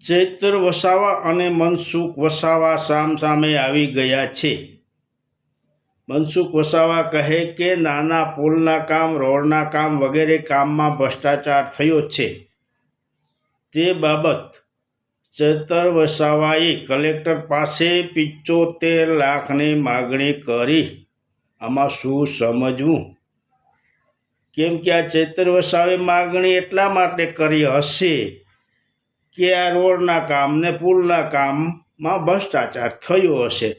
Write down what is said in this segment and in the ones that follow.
ચૈતર વસાવા અને મનસુખ વસાવા સામસામે આવી ગયા છે। મનસુખ વસાવા કહે કે નાના પુલના કામ, રોડના કામ વગેરે કામમાં ભ્રષ્ટાચાર થયો છે। તે બાબત ચૈતર વસાવાએ કલેક્ટર પાસે 75 લાખની માગણી કરી। આમાં શું સમજવું? કેમ કે આ ચૈતર વસાવાએ માગણી એટલા માટે કરી હશે કે આ રોડના કામ ને પુલના કામમાં ભ્રષ્ટાચાર થયો હશે।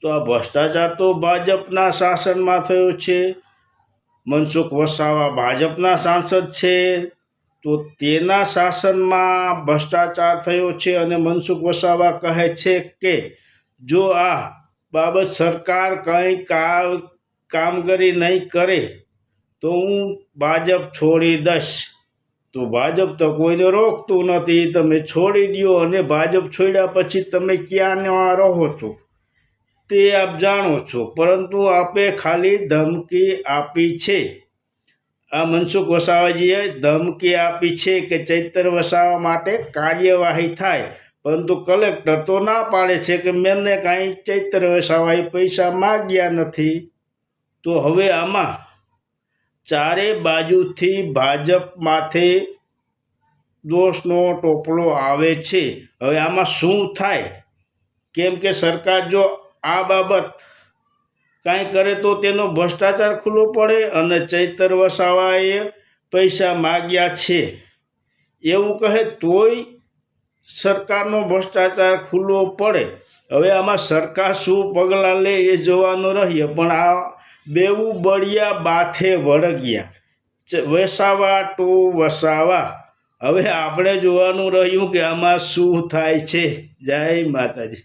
તો આ ભ્રષ્ટાચાર તો ભાજપના શાસનમાં થયો છે। મનસુખ વસાવા ભાજપના સાંસદ છે, તો તેના શાસનમાં ભ્રષ્ટાચાર થયો છે અને મનસુખ વસાવા કહે છે કે જો આ બાબત સરકાર કંઈ કામગીરી નહીં કરે તો હું ભાજપ છોડી દઈશ। તો ભાજપ તો કોઈને રોકતું નથી, તમે છોડી દો અને ભાજપ છોડ્યા પછી તમે ક્યાં રહો છો તે આપ જાણો છો, પરંતુ આપે ખાલી ધમકી આપી છે। આ મનસુખ વસાવાજીએ ધમકી આપી છે કે ચૈતર વસાવા માટે કાર્યવાહી થાય, પરંતુ કલેક્ટર તો ના પાડે છે કે મેં કાંઈ ચૈતર વસાવાએ પૈસા માગ્યા નથી। તો હવે આમાં ચારે બાજુથી ભાજપ માથે દોષનો ટોપલો આવે છે। હવે આમાં શું થાય? કેમ કે સરકાર જો આ બાબત કાંઈ કરે તો તેનો ભ્રષ્ટાચાર ખુલ્લો પડે અને ચૈતર વસાવાએ પૈસા માગ્યા છે એવું કહે તોય સરકારનો ભ્રષ્ટાચાર ખુલ્લો પડે। હવે આમાં સરકાર શું પગલાં લે એ જોવાનું રહીએ, પણ આ બેવું બળિયા બાથે વળગ્યા, વસાવા ટુ વસાવા। હવે આપણે જોવાનું રહ્યું કે આમાં શું થાય છે। જય માતાજી।